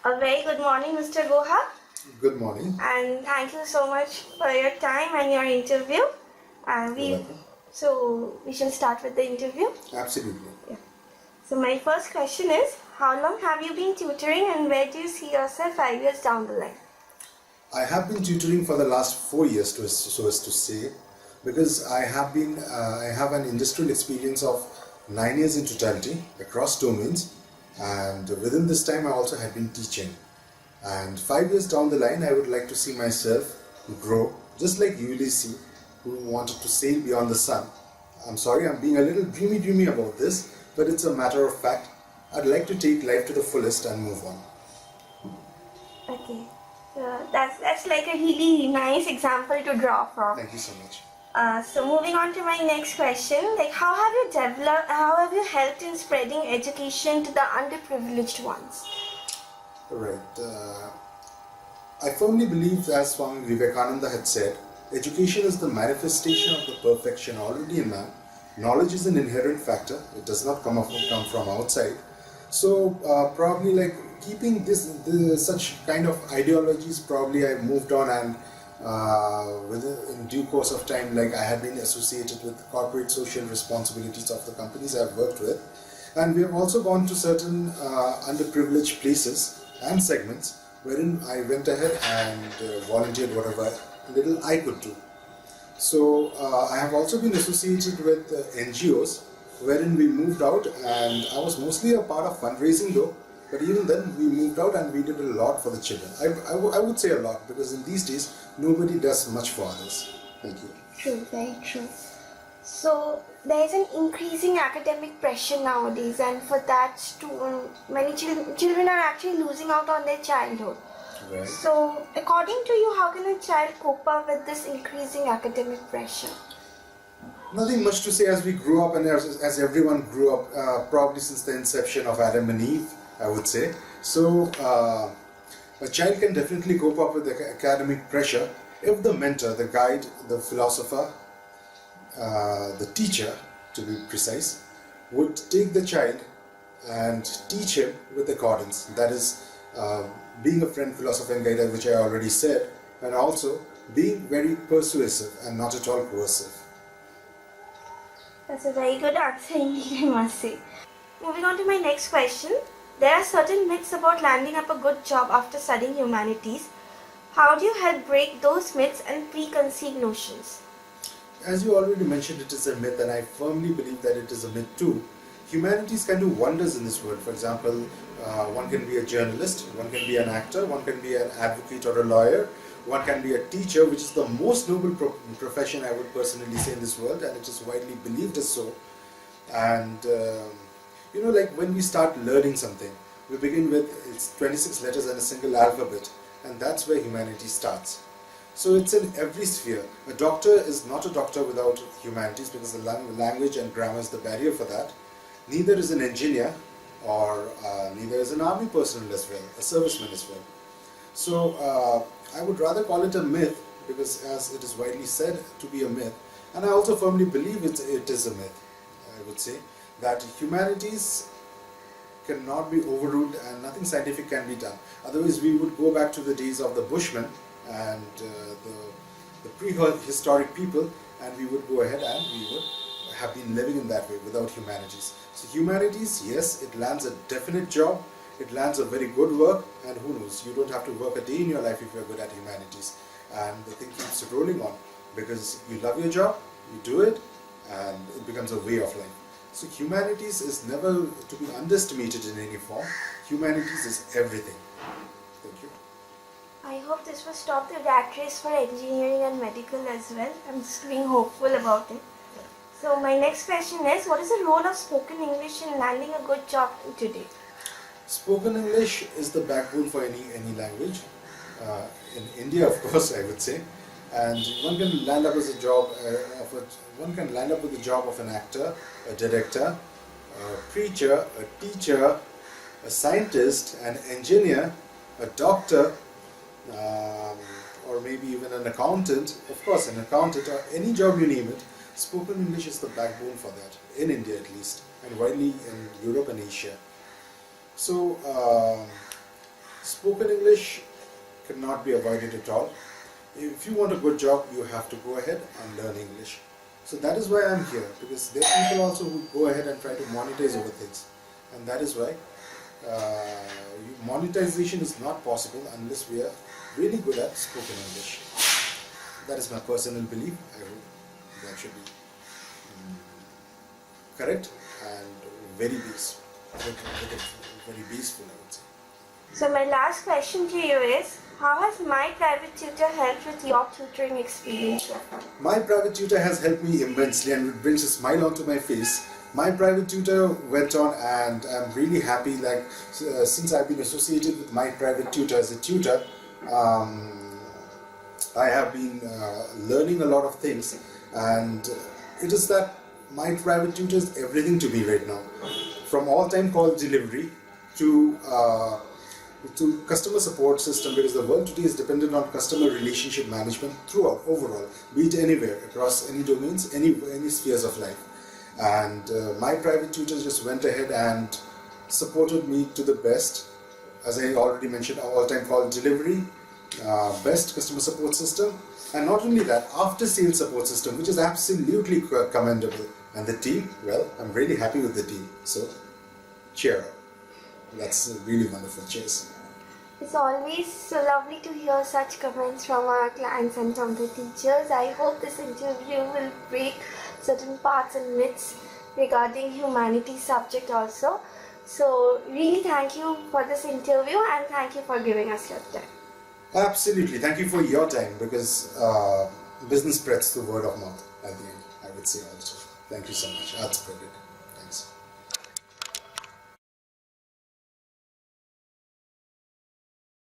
A very good morning, Mr. Goha, Good morning. and thank you so much for your time and your interview. And You're welcome. so we shall start with the interview. Absolutely. Yeah. So my first question is, how long have you been tutoring, and where do you see yourself 5 years down the line? I have been tutoring for the last 4 years, so as to say, because I have an industrial experience of 9 years in totality across domains, and within this time I also had been teaching. And 5 years down the line, I would like to see myself grow, just like Ulysses, who wanted to sail beyond the sun. I'm sorry, I'm being a little dreamy about this, but it's a matter of fact. I'd like to take life to the fullest and move on. Okay. That's like a really nice example to draw from. Thank you so much. So moving on to my next question, like how have you helped in spreading education to the underprivileged ones? Right. I firmly believe, as Swami Vivekananda had said, education is the manifestation of the perfection already in man. Knowledge is an inherent factor. It does not come from outside. So probably like keeping such kind of ideologies, probably I moved on, and in due course of time, like I have been associated with corporate social responsibilities of the companies I've worked with, and we have also gone to certain underprivileged places and segments wherein I went ahead and volunteered whatever little I could do. So I have also been associated with NGOs wherein we moved out, and I was mostly a part of fundraising though, but even then we moved out and we did a lot for the children. I would say a lot, because in these days nobody does much for others. Thank you. True, very true. So there is an increasing academic pressure nowadays, and for that, many children are actually losing out on their childhood. Right. So according to you, how can a child cope up with this increasing academic pressure? Nothing much to say, as we grew up, and as everyone grew up, probably since the inception of Adam and Eve, I would say. So a child can definitely cope up with the academic pressure if the mentor, the guide, the philosopher, the teacher, to be precise, would take the child and teach him with accordance. That is, being a friend, philosopher and guide, which I already said, and also being very persuasive and not at all coercive. That's a very good answer indeed, I must say. Moving on to my next question. There are certain myths about landing up a good job after studying humanities. How do you help break those myths and preconceived notions? As you already mentioned, it is a myth, and I firmly believe that it is a myth too. Humanities can do wonders in this world. For example, one can be a journalist, one can be an actor, one can be an advocate or a lawyer, one can be a teacher, which is the most noble profession, I would personally say, in this world, and it is widely believed as so. And like when we start learning something, we begin with its 26 letters and a single alphabet, and that's where humanity starts. So it's in every sphere. A doctor is not a doctor without humanities, because the language and grammar is the barrier for that. Neither is an engineer, or neither is an army personnel as well, a serviceman as well. So I would rather call it a myth, because as it is widely said to be a myth, and I also firmly believe it is a myth. I would say that humanities cannot be overruled and nothing scientific can be done. Otherwise we would go back to the days of the Bushmen and the prehistoric people, and we would go ahead and we would have been living in that way without humanities. So humanities, yes, it lands a definite job, it lands a very good work, and who knows, you don't have to work a day in your life if you're good at humanities, and the thing keeps rolling on, because you love your job, you do it, and it becomes a way of life. So humanities is never to be underestimated in any form. Humanities is everything. Thank you. I hope this will stop the rat race for engineering and medical as well. I'm just being hopeful about it. So my next question is, what is the role of spoken English in landing a good job today? Spoken English is the backbone for any language. In India, of course, I would say. And one can land up as a job with the job of an actor, a director, a preacher, a teacher, a scientist, an engineer, a doctor, or maybe even an accountant. Of course, an accountant, or any job you name it. Spoken English is the backbone for that, in India at least, and widely in Europe and Asia. So Spoken English cannot be avoided at all. If you want a good job, you have to go ahead and learn English. So that is why I'm here, because there are people also who go ahead and try to monetize over things. And that is why monetization is not possible unless we are really good at spoken English. That is my personal belief. I hope that should be correct and very peaceful. Very peaceful, I would say. So my last question to you is, how has my private tutor helped with your tutoring experience? My private tutor has helped me immensely and it brings a smile onto my face. My private tutor went on, and I'm really happy, like since I've been associated with my private tutor as a tutor, I have been learning a lot of things, and it is that my private tutor is everything to me right now. From all-time call delivery to customer support system, because the world today is dependent on customer relationship management throughout, overall, be it anywhere, across any domains, any spheres of life. And my private tutor just went ahead and supported me to the best. As I already mentioned, all-time call delivery, best customer support system, and not only that, after sales support system, which is absolutely commendable. And the team, well, I'm really happy with the team. So, cheer up. That's really wonderful. Cheers. It's always so lovely to hear such comments from our clients and from the teachers. I hope this interview will break certain parts and myths regarding humanities subject also. So really thank you for this interview and thank you for giving us your time. Absolutely. Thank you for your time, because business spreads through word of mouth at the end, I would say also. Thank you so much. I'll spread it. Thanks.